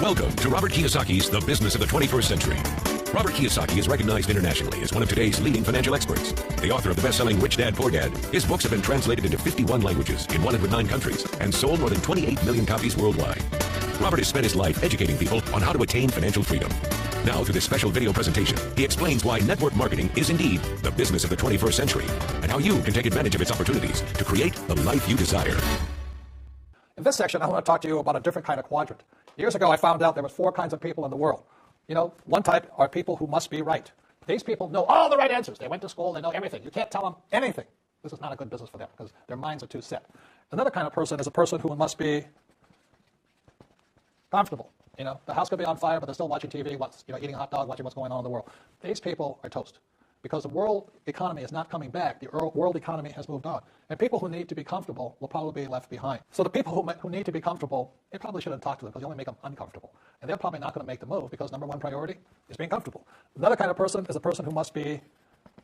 Welcome to Robert Kiyosaki's The Business of the 21st Century. Robert Kiyosaki is recognized internationally as one of today's leading financial experts. The author of the best-selling Rich Dad, Poor Dad, his books have been translated into 51 languages in 109 countries and sold more than 28 million copies worldwide. Robert has spent his life educating people on how to attain financial freedom. Now, through this special video presentation, he explains why network marketing is indeed the business of the 21st century and how you can take advantage of its opportunities to create the life you desire. In this section, I want to talk to you about a different kind of quadrant. Years ago, I found out there were 4 kinds of people in the world. You know, one type are people who must be right. These people know all the right answers. They went to school, they know everything. You can't tell them anything. This is not a good business for them because their minds are too set. Another kind of person is a person who must be comfortable. You know, the house could be on fire, but they're still watching TV, eating a hot dog, watching what's going on in the world. These people are toast because the world economy is not coming back. The world economy has moved on. And people who need to be comfortable will probably be left behind. So the people who need to be comfortable, you probably shouldn't talk to them because you only make them uncomfortable. And they're probably not going to make the move because number one priority is being comfortable. Another kind of person is a person who must be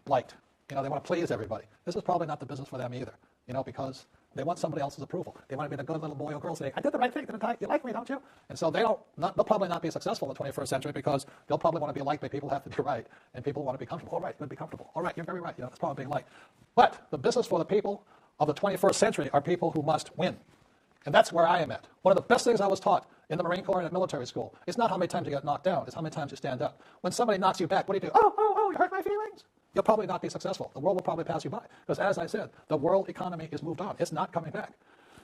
liked. You know, they want to please everybody. This is probably not the business for them either, you know, because they want somebody else's approval. They want to be the good little boy or girl saying, I did the right thing, didn't I? You like me, don't you? And so they'll probably not be successful in the 21st century because they'll probably want to be liked by people who have to be right, and people want to be comfortable. All right, you're going to be comfortable. All right, you're very right. You know, that's probably being liked. But the business for the people of the 21st century are people who must win. And that's where I am at. One of the best things I was taught in the Marine Corps and at military school is not how many times you get knocked down, it's how many times you stand up. When somebody knocks you back, what do? Oh, you hurt my feelings. You'll probably not be successful. The world will probably pass you by. Because as I said, the world economy is moved on. It's not coming back.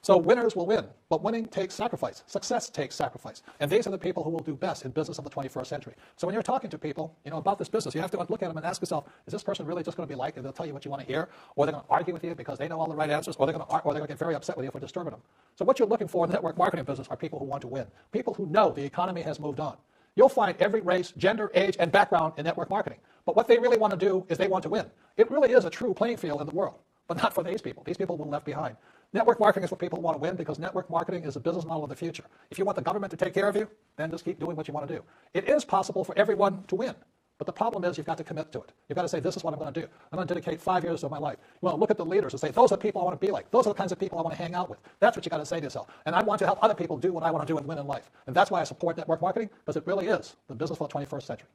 So winners will win, but winning takes sacrifice. Success takes sacrifice. And these are the people who will do best in business of the 21st century. So when you're talking to people, you know, about this business, you have to look at them and ask yourself, is this person really just going to be liked and they'll tell you what you want to hear? Or they're going to argue with you because they know all the right answers? Or they're going to get very upset with you for disturbing them? So what you're looking for in the network marketing business are people who want to win. People who know the economy has moved on. You'll find every race, gender, age, and background in network marketing. But what they really want to do is they want to win. It really is a true playing field in the world, but not for these people. These people will be left behind. Network marketing is what people want to win because network marketing is a business model of the future. If you want the government to take care of you, then just keep doing what you want to do. It is possible for everyone to win, but the problem is you've got to commit to it. You've got to say, this is what I'm going to do. I'm going to dedicate 5 years of my life. You want to look at the leaders and say, those are the people I want to be like. Those are the kinds of people I want to hang out with. That's what you got to say to yourself. And I want to help other people do what I want to do and win in life. And that's why I support network marketing, because it really is the business for the 21st century.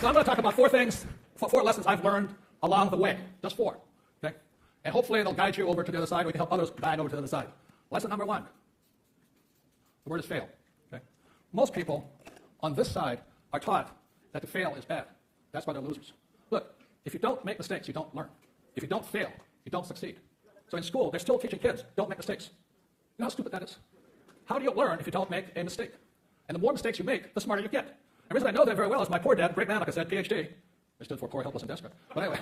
So I'm going to talk about 4 things, 4 lessons I've learned along the way. Just 4. Okay? And hopefully it'll guide you over to the other side. We can help others guide over to the other side. Lesson number 1. The word is fail. Okay? Most people on this side are taught that to fail is bad. That's why they're losers. Look, if you don't make mistakes, you don't learn. If you don't fail, you don't succeed. So in school, they're still teaching kids, don't make mistakes. You know how stupid that is? How do you learn if you don't make a mistake? And the more mistakes you make, the smarter you get. And the reason I know that very well is my poor dad, great man, like I said, PhD. I stood for poor, helpless, and desperate. But anyway,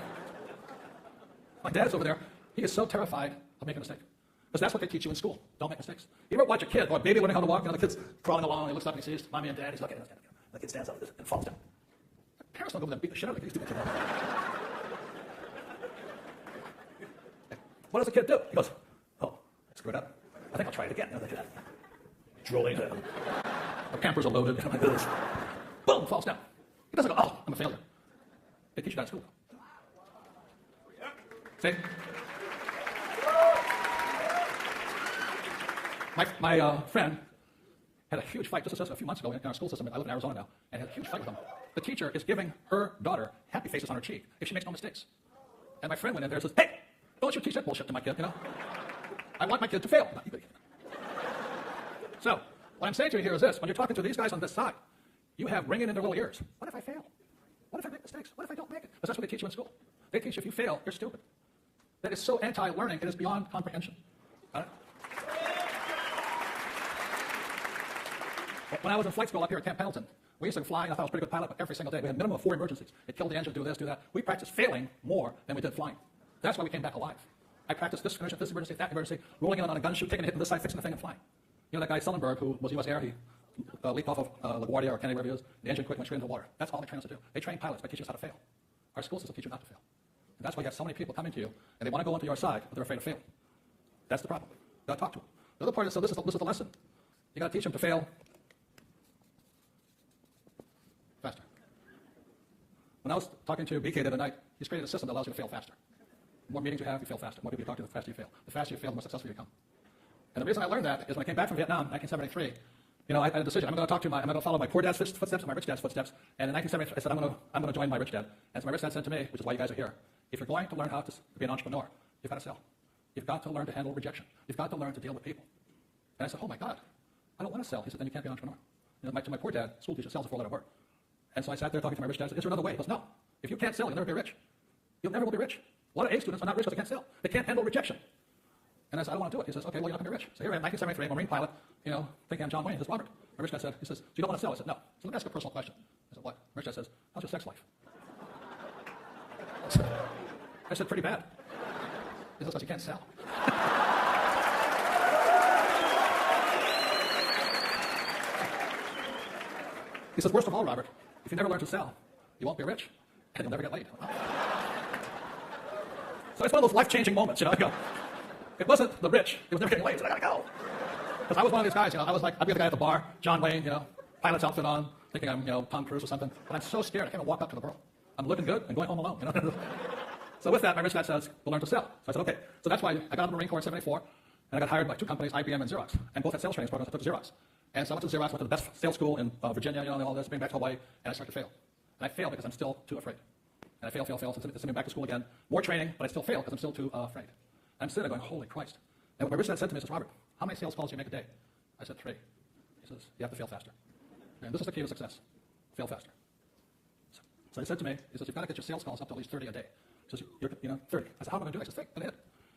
my dad's over there. He is so terrified of making a mistake. Because that's what they teach you in school. Don't make mistakes. You ever watch a kid or a baby learning how to walk, you know, the kid's crawling along, he looks up and he sees mommy and dad, he's looking at him. The kid stands up and falls down. Parents don't go over there and beat the shit out of these stupid kids. What does the kid do? He goes, oh, I screwed up. I think I'll try it again. Drooling. The pampers are loaded. Like this. Boom, falls down. He doesn't go, oh, I'm a failure. They teach you that in school. See? My friend had a huge fight just a few months ago in our school system. I live in Arizona now, and had a huge fight with him. The teacher is giving her daughter happy faces on her cheek if she makes no mistakes. And my friend went in there and says, hey, don't you teach that bullshit to my kid, you know? I want my kid to fail. So, what I'm saying to you here is this. When you're talking to these guys on this side, you have ringing in their little ears. What if I fail? What if I make mistakes? What if I don't make it? Because that's what they teach you in school. They teach you if you fail, you're stupid. That is so anti-learning, it is beyond comprehension. Right? When I was in flight school up here at Camp Pendleton, we used to fly, and I thought I was a pretty good pilot, but every single day we had a minimum of 4 emergencies. It killed the engine, do this, do that. We practiced failing more than we did flying. That's why we came back alive. I practiced this emergency, that emergency, rolling in on a gun chute, taking a hit on this side, fixing the thing, and flying. You know that guy Sullenberg, who was U.S. Air, he leaped off of LaGuardia or Kennedy, wherever he was, the engine quit, went straight into the water. That's all they train us to do. They train pilots by teaching us how to fail. Our school system teach you not to fail. And that's why you have so many people coming to you, and they want to go into your side, but they're afraid of failing. That's the problem. You got to talk to them. The other part is, so this is the lesson. You got to teach them to fail faster. When I was talking to BK the other night, he's created a system that allows you to fail faster. The more meetings you have, you fail faster. The more people you talk to, the faster you fail. The faster you fail, the more successful you become. And the reason I learned that is when I came back from Vietnam in 1973, I had a decision. I'm going to follow my poor dad's footsteps and my rich dad's footsteps. And in 1973, I said, I'm going to join my rich dad. And so my rich dad said to me, which is why you guys are here, if you're going to learn how to be an entrepreneur, you've got to sell. You've got to learn to handle rejection. You've got to learn to deal with people. And I said, oh my God, I don't want to sell. He said, then you can't be an entrepreneur. To my poor dad, school teacher, sales is a four-letter word. And so I sat there talking to my rich dad. I said, is there another way? He goes, no. If you can't sell, you'll never be rich. You'll never will be rich. A lot of A students are not rich because they can't sell. They can't handle rejection. And I said, I don't want to do it. He says, okay, well, you're not going to be rich. So here I am, 1973, I'm a Marine pilot, thinking I'm John Wayne. He says, Robert. My rich dad said, so you don't want to sell? I said, no. So let me ask you a personal question. I said, what? My rich dad says, how's your sex life? I said, pretty bad. He says, because you can't sell. He says, worst of all, Robert, if you never learn to sell, you won't be rich, and you'll never get laid. So it's one of those life-changing moments, I go, it wasn't the rich, it was never getting laid, so I gotta go. Because I was one of these guys, I was like, I'd be the guy at the bar, John Wayne, pilot's outfit on, thinking I'm, Tom Cruise or something, but I'm so scared, I can't even walk up to the girl. I'm looking good and going home alone, So with that, my rich dad says, we'll learn to sell. So I said, okay. So that's why I got out of the Marine Corps in 74, and I got hired by two companies, IBM and Xerox, and both had sales training programs I took to Xerox. And so I went to Xerox, went to the best sales school in Virginia, and all this, being back to Hawaii, and I started to fail. And I failed because I'm still too afraid. And I fail, so send me back to school again. More training, but I still fail because I'm still too afraid. I'm sitting there going, holy Christ. And my rich dad said to me, he says, Robert, how many sales calls do you make a day? I said, 3. He says, you have to fail faster. And this is the key to success. Fail faster. So he said to me, he says, you've got to get your sales calls up to at least 30 a day. He says, you're 30. I said, how am I going to do it? I said, 3. And I did.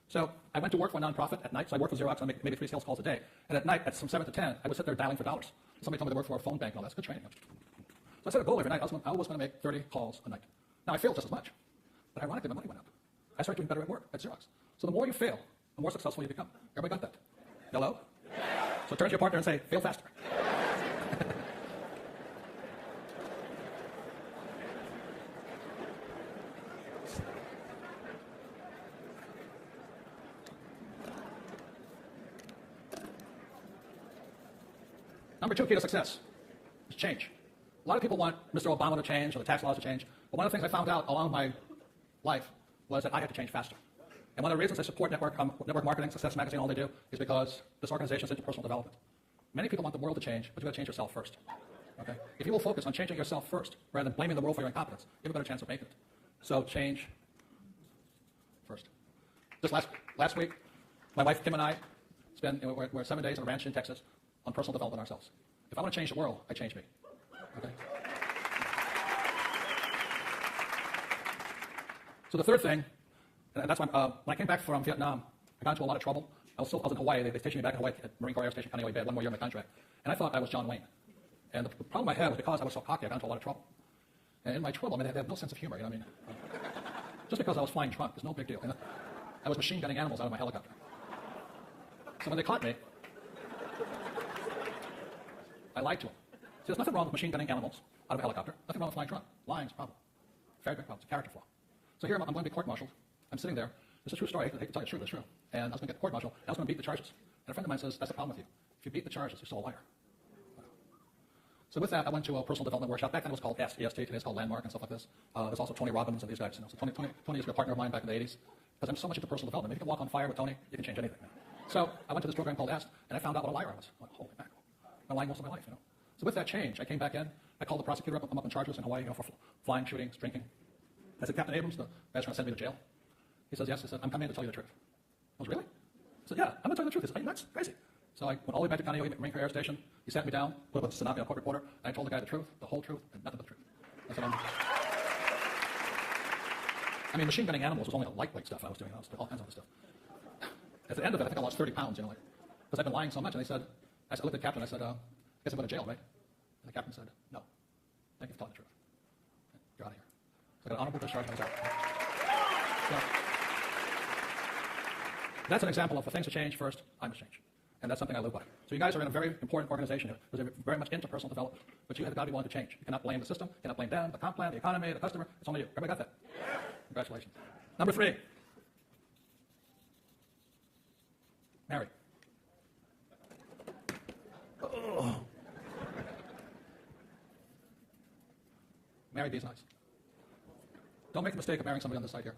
So I went to work for a nonprofit at night. So I worked for Xerox. I make maybe 3 sales calls a day. And at night, from 7 to 10, I would sit there dialing for dollars. Somebody told me to work for a phone bank and all that. That's good training. So I set a goal every night. I was going to make 30 calls a night. Now, I failed just as much. But ironically, my money went up. I started doing better at work at Xerox. So the more you fail, the more successful you become. Everybody got that? Hello? So turn to your partner and say, fail faster. Number 2 key to success is change. A lot of people want Mr. Obama to change or the tax laws to change, but one of the things I found out along my life was that I had to change faster. And one of the reasons I support network marketing, Success Magazine, all they do, is because this organization is into personal development. Many people want the world to change, but you've got to change yourself first. Okay? If you will focus on changing yourself first, rather than blaming the world for your incompetence, you have a better chance of making it. So change first. Just last week, my wife Kim and I we're 7 days on a ranch in Texas on personal development ourselves. If I want to change the world, I change me. Okay? So the third thing, and that's why when I came back from Vietnam, I got into a lot of trouble. I was in Hawaii. They stationed me back in Hawaii at Marine Corps Air Station Kaneohe Bay, 1 more year on my contract. And I thought I was John Wayne. And the problem I had was because I was so cocky, I got into a lot of trouble. And in my trouble, they had no sense of humor. Just because I was flying drunk is no big deal. I was machine gunning animals out of my helicopter. So when they caught me, I lied to them. See, there's nothing wrong with machine gunning animals out of a helicopter. Nothing wrong with flying drunk. Lying is a problem. Very big problem. It's a character flaw. So here I'm going to be court-martialed. I'm sitting there. It's a true story. I hate to tell you the truth. It's true. And I was going to get court-martialed. I was going to beat the charges. And a friend of mine says, that's the problem with you. If you beat the charges, you're still a liar. So with that, I went to a personal development workshop. Back then it was called EST. Today it's called Landmark and stuff like this. There's also Tony Robbins and these guys. So Tony used to be a partner of mine back in the 80s. Because I'm so much into personal development. If you can walk on fire with Tony, you can change anything. So I went to this program called EST, and I found out what a liar I was. I'm like, holy mackerel. I've been lying most of my life, So with that change, I came back in. I called the prosecutor up. I'm up in charges in Hawaii, for flying, shooting, drinking. I said, Captain Abrams, the guy's trying to send me to jail. He says, yes. I said, I'm coming in to tell you the truth. I was, really? I said, yeah, I'm going to tell you the truth. He said, are you nuts? Crazy. So I went all the way back to Kaneohe Marine Corps Air Station. He sat me down, put up a tsunami, a court reporter, and I told the guy the truth, the whole truth, and nothing but the truth. I said, machine gunning animals was only the lightweight stuff I was doing. I was doing all kinds of other stuff. At the end of it, I think I lost 30 pounds, because I've been lying so much. And I looked at the captain, I said, I guess I'm going to jail, right? And the captain said, no. Thank you for telling the truth. You're out of here. So I got an honorable discharge and I was out. So, that's an example of for things to change first, I must change. And that's something I live by. So you guys are in a very important organization here. Because they're very much into personal development. But you have got to be willing to change. You cannot blame the system. You cannot blame them, the comp plan, the economy, the customer. It's only you. Everybody got that? Yeah. Congratulations. Number 3. Marry. Oh. Marry these nice. Don't make the mistake of marrying somebody on this side here.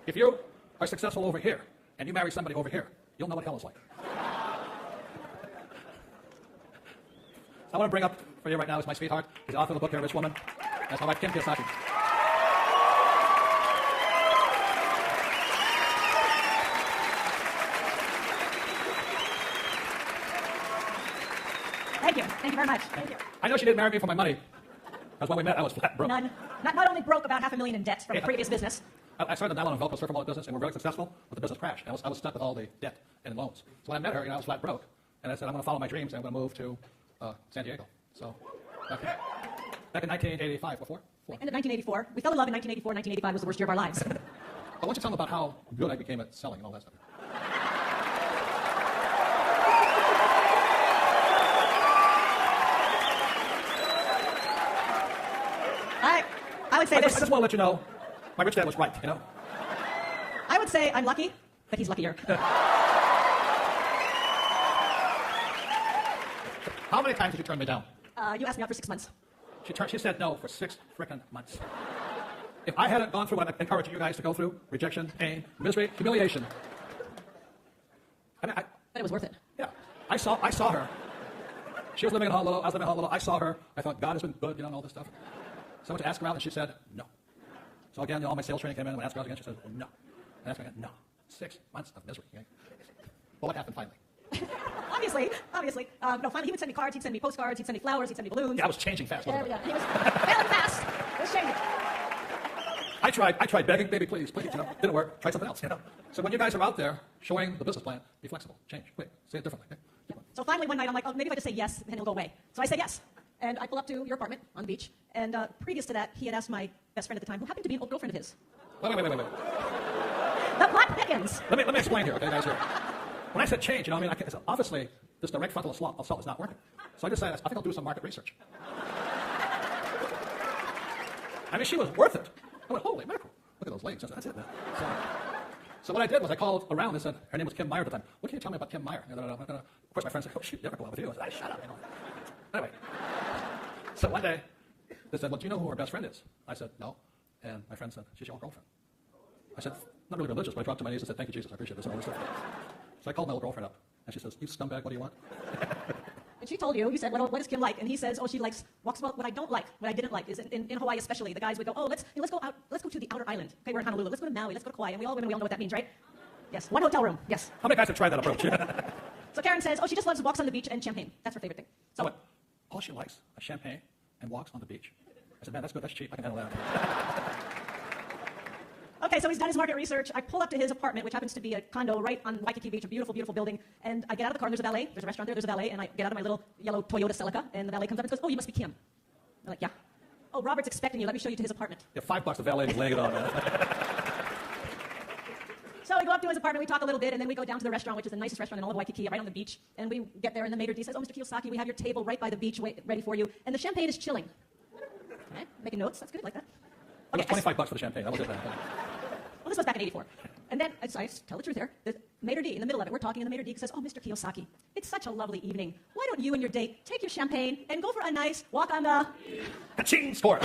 If you are successful over here and you marry somebody over here, you'll know what hell is like. I want to bring up for you right now is my sweetheart. He's the author of the book here, Rich Woman. That's my wife, Kim Kyosoki. Thank you. Thank you very much. Thank you. I know she didn't marry me for my money, because when we met, I was flat broke. None. Not only broke, about $500,000 in debts from a previous business. I started the nylon and Velcro surf remote business, and we're very successful, but the business crashed. I was stuck with all the debt and loans. So when I met her, I was flat broke, and I said, I'm going to follow my dreams, and I'm going to move to San Diego. So back in 1985, before? End of 1984. We fell in love in 1984. 1985 was the worst year of our lives. But why don't you tell them about how good I became at selling and all that stuff? I would say this. I just want to let you know, my rich dad was right, you know? I would say I'm lucky, but he's luckier. How many times did you turn me down? You asked me out for 6 months. She said no for 6 frickin' months. If I hadn't gone through what I'm encouraging you guys to go through, rejection, pain, misery, humiliation. But it was worth it. Yeah. I saw her. She was living in Honolulu, I was living in Honolulu. I saw her. I thought, God has been good, and all this stuff. So I went to ask her out, and she said, no. So again, all my sales training came in, and I asked her out again, she said, no. And I asked her again, no. 6 months of misery. Okay? Well, what happened finally? Obviously. No, finally, he would send me cards, he'd send me postcards, he'd send me flowers, he'd send me balloons. Yeah, I was changing fast, wasn't Yeah, he was failing fast. It was changing. I tried begging, baby, please, didn't work. Try something else, So when you guys are out there showing the business plan, be flexible, change, quick, say it differently. Okay? So finally one night I'm like, oh, maybe if I just say yes, then it'll go away. So I say yes. And I pull up to your apartment on the beach. And previous to that, he had asked my best friend at the time, who happened to be an old girlfriend of his. Wait. The plot thickens. Let me explain here, okay, guys? Here. When I said change, obviously this direct frontal assault is not working. So I decided, I think I'll do some market research. I mean, she was worth it. I went, holy mackerel, look at those legs. That's it, man. So what I did was I called around and said, her name was Kim Meyer at the time. What can you tell me about Kim Meyer? Of course, my friend said, oh, she'd never go out with you. I said, shut up, Anyway, so one day, they said, well, do you know who her best friend is? I said, no. And my friend said, she's your girlfriend. I said, not really religious, but I dropped to my knees and said, thank you, Jesus, I appreciate this and all this stuff. So I called my old girlfriend up, and she says, you scumbag, what do you want? And she told you said, what is Kim like? And he says, oh, she walks about what I don't like, what I didn't like, is in Hawaii especially, the guys would go, oh, let's go out, let's go to the outer island. Okay, we're in Honolulu, let's go to Maui, let's go to Kauai, and we all know what that means, right? Yes, one hotel room, yes. How many guys have tried that approach? So Karen says, oh, she just loves walks on the beach and champagne. That's her favorite thing. So all she likes is champagne and walks on the beach. I said, man, that's good, that's cheap, I can handle that. Okay, so he's done his market research. I pull up to his apartment, which happens to be a condo right on Waikiki Beach, a beautiful, beautiful building. And I get out of the car, and there's a valet. There's a restaurant there, there's a valet. And I get out of my little yellow Toyota Celica, and the valet comes up and goes, oh, you must be Kim. I'm like, yeah. Oh, Robert's expecting you. Let me show you to his apartment. Yeah, $5 the valet is laying it on, man. So we go up to his apartment, we talk a little bit, and then we go down to the restaurant, which is the nicest restaurant in all of Waikiki, right on the beach. And we get there, and the maitre d' says, oh, Mr. Kiyosaki, we have your table right by the beach ready for you. And the champagne is chilling. Okay, making notes. That's good, I like that. Okay, $25 for the champagne. That was it, man. Well, this was back in '84. And then, I tell the truth here, the maitre d', in the middle of it, we're talking, and the maitre d' says, oh, Mr. Kiyosaki, it's such a lovely evening. Why don't you and your date take your champagne and go for a nice walk on the... Ka-ching! Score!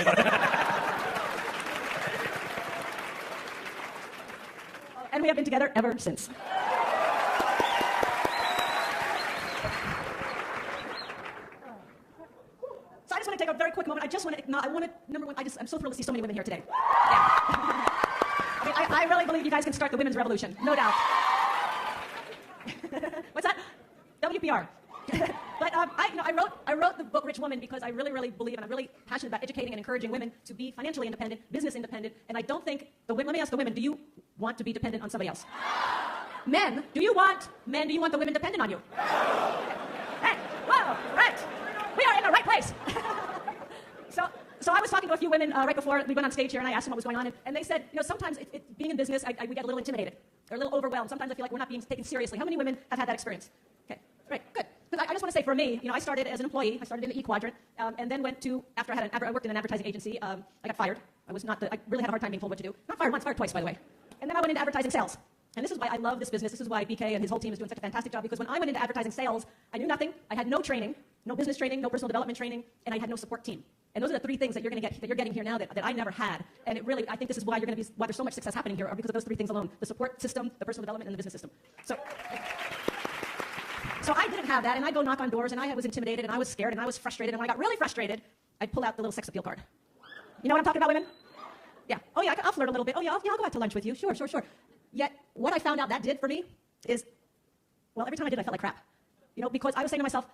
And we have been together ever since. So I just want to take a very quick moment. Number one, I'm so thrilled to see so many women here today. Yeah. I really believe you guys can start the women's revolution, no doubt. What's that? WPR. But I wrote the book Rich Woman because I really, really believe, and I'm really passionate about educating and encouraging women to be financially independent, business independent, and I don't think the women. Let me ask the women: do you want to be dependent on somebody else? Men, do you want the women dependent on you? Hey, whoa, right. We are in the right place. So I was talking to a few women right before we went on stage here, and I asked them what was going on, and they said, sometimes being in business, we get a little intimidated, or a little overwhelmed. Sometimes I feel like we're not being taken seriously. How many women have had that experience? Okay, right, good. Because I just want to say, for me, I started as an employee. I started in the E quadrant, and then went to after I worked in an advertising agency. I got fired. I really had a hard time being told what to do. Not fired once, fired twice, by the way. And then I went into advertising sales. And this is why I love this business. This is why BK and his whole team is doing such a fantastic job, because when I went into advertising sales, I knew nothing. I had no training, no business training, no personal development training, and I had no support team. And those are the three things that you're getting here now that I never had. And it really, I think this is why why there's so much success happening here, are because of those three things alone: the support system, the personal development, and the business system. So I didn't have that, and I'd go knock on doors, and I was intimidated, and I was scared, and I was frustrated, and when I got really frustrated, I'd pull out the little sex appeal card. You know what I'm talking about, women? Yeah. Oh yeah, I'll flirt a little bit. Oh yeah, I'll go out to lunch with you. Sure. Yet, what I found out that did for me is, well, every time I did, I felt like crap. You know, because I was saying to myself,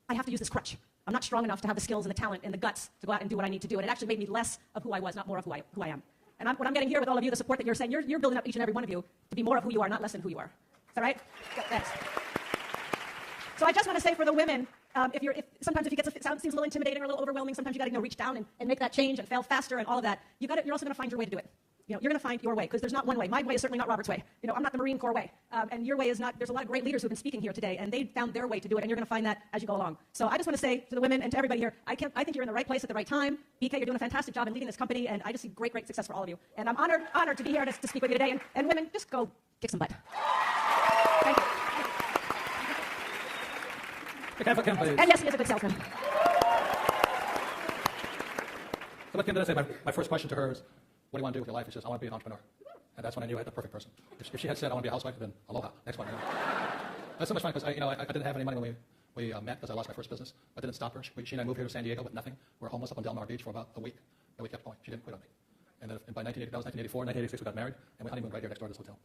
I have to use this crutch. I'm not strong enough to have the skills and the talent and the guts to go out and do what I need to do. And it actually made me less of who I was, not more of who I am. And what I'm getting here with all of you, the support that you're saying, you're building up each and every one of you to be more of who you are, not less than who you are. Is that right? Yeah, thanks. So I just want to say for the women, sometimes if it seems a little intimidating or a little overwhelming, sometimes you got to reach down and make that change and fail faster and all of that. You're also going to find your way to do it. You know, you're going to find your way, because there's not one way. My way is certainly not Robert's way. You know, I'm not the Marine Corps way. And your way is not. There's a lot of great leaders who've been speaking here today, and they found their way to do it, and you're going to find that as you go along. So I just want to say to the women and to everybody here, I think you're in the right place at the right time. BK, you're doing a fantastic job in leading this company, and I just see great success for all of you. And I'm honored to be here to speak with you today. And women, just go kick some butt. Thank you. And yes, he is a good salesman. So what Kim did I say? My first question to her is, what do you want to do with your life? She says, I want to be an entrepreneur. And that's when I knew I had the perfect person. If she had said, I want to be a housewife, then aloha. Next one. That's so much fun because I didn't have any money when we met, because I lost my first business. I didn't stop her. She and I moved here to San Diego with nothing. We were homeless up on Del Mar Beach for about a week, and we kept going. She didn't quit on me. And then by 1984, 1986, we got married, and we honeymooned right here next door to this hotel.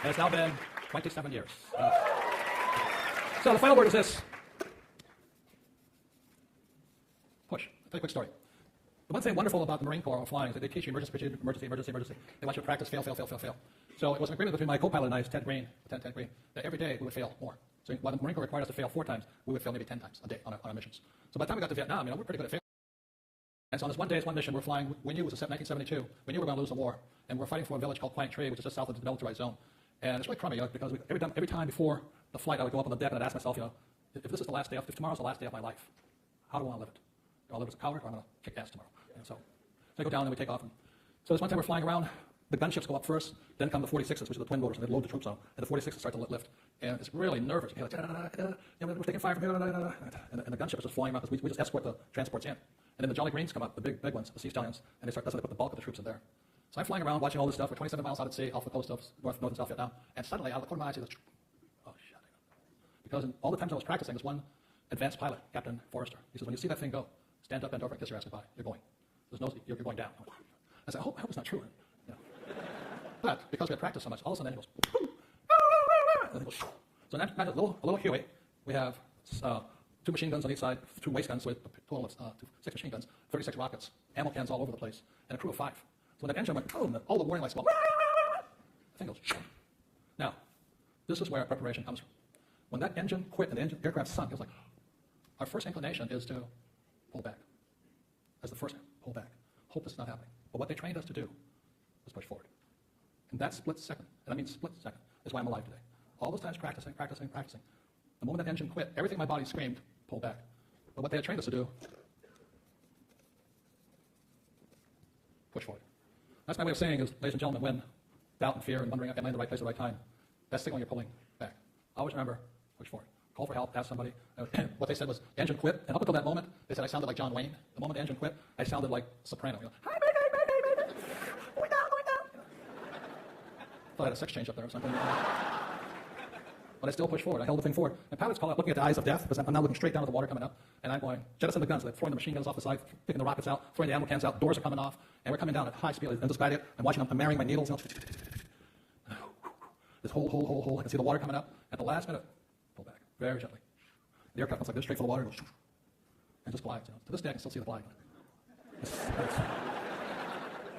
And it's now been 27 years. So the final word is this. Push. I'll tell you a quick story. The one thing wonderful about the Marine Corps or flying is that they teach you emergency. They want you to practice fail. So it was an agreement between my co-pilot and I, Ted Green, that every day we would fail more. So while the Marine Corps required us to fail 4 times, we would fail maybe 10 times a day on our missions. So by the time we got to Vietnam, we're pretty good at failing. And so on this one mission, we're flying. We knew it was 1972. We knew we were going to lose the war, and we're fighting for a village called Quang Tri, which is just south of the demilitarized zone. And it's really crummy, because every time before the flight, I would go up on the deck and I'd ask myself, if this is the last day, if tomorrow's the last day of my life, how do I want to live it? Do I live as a coward, or I'm going to kick ass tomorrow? So I go down and we take off. So this one time we're flying around, the gunships go up first, then come the 46s, which are the twin motors, and they load the troops on, and the 46s start to lift. And it's really nervous. You're like, we're taking fire from here, and the gunship is just flying around, because we just escort the transports in. And then the Jolly Greens come up, the big ones, the Sea Stallions, and that's when they put the bulk of the troops in there. So I'm flying around watching all this stuff. We're 27 miles out at sea, off the coast of North and South Vietnam, and suddenly out of the corner of my eye, I see this, oh shit. Because in all the times I was practicing, this one advanced pilot, Captain Forrester, he says, when you see that thing go, stand up, bend over, and kiss your ass goodbye. You're going. You're going down. I said, I hope it's not true. But because we had practiced so much, all of a sudden it goes, boom, and it goes, so now a little Huey, we have 2 machine guns on each side, 2 waist guns with a total of 6 machine guns, 36 rockets, ammo cans all over the place, and a crew of 5. So when that engine went, boom, all the warning lights go, the thing goes, now, this is where preparation comes from. When that engine quit and the aircraft sunk, it was like, our first inclination is to pull back. That's the first thing, pull back. Hope this is not happening. But what they trained us to do was push forward. And that split second, and I mean split second, is why I'm alive today. All those times practicing. The moment that engine quit, everything in my body screamed, pull back. But what they had trained us to do, push forward. That's my way of saying is, ladies and gentlemen, when doubt and fear and wondering, am I in the right place at the right time, that's the signal you're pulling back. Always remember, push forward. Call for help, ask somebody. What they said was, the engine quit, and up until that moment, they said I sounded like John Wayne. The moment the engine quit, I sounded like soprano. Hi, mayday, going down. Thought I had a sex change up there or something. But I still push forward. I held the thing forward. And pilots call it looking at the eyes of death, because I'm now looking straight down at the water coming up, and I'm going, jettison the guns, like throwing the machine guns off the side, picking the rockets out, throwing the ammo cans out, doors are coming off, and we're coming down at high speed. And despite it, I'm watching them, I'm marrying my needles. This hole, I can see the water coming up. At the last minute, pull back, very gently. The aircraft comes like this, straight full of water, goes, and just glides. To this day, I can still see the glide.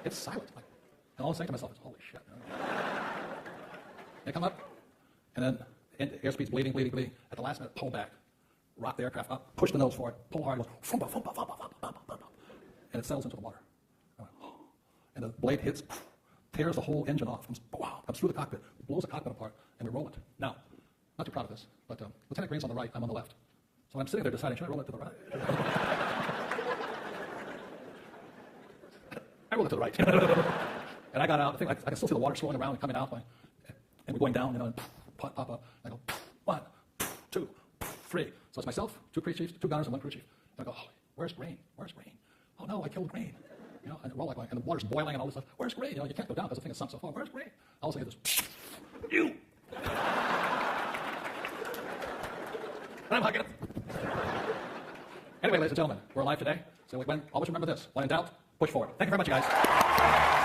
It's silent. And all I'm saying to myself is, holy shit. They come up, and then the airspeed's bleeding. At the last minute, pull back, rock the aircraft up, push the nose forward, pull hard, it goes, and it settles into the water. And the blade hits, tears the whole engine off, comes through the cockpit, blows the cockpit apart, and we roll it. Now, not too proud of this, but Lieutenant Green's on the right, I'm on the left. So I'm sitting there deciding, should I roll it to the right? I rolled it to the right. And I got out, I can still see the water swirling around and coming out, and we're going down, and pop up. I go, 1, 2, free. So it's myself, 2 crew chiefs, 2 gunners, and 1 crew chief. And I go, oh, where's Green? Where's Green? Oh no, I killed Green. You know, and we're all like, and the water's boiling and all this stuff. Where's Green? You know, you can't go down because the thing is sunk so far. Where's Green? All of a sudden I get this, you! And I'm hugging him. Anyway, ladies and gentlemen, we're alive today. So always remember this. When in doubt, push forward. Thank you very much, you guys.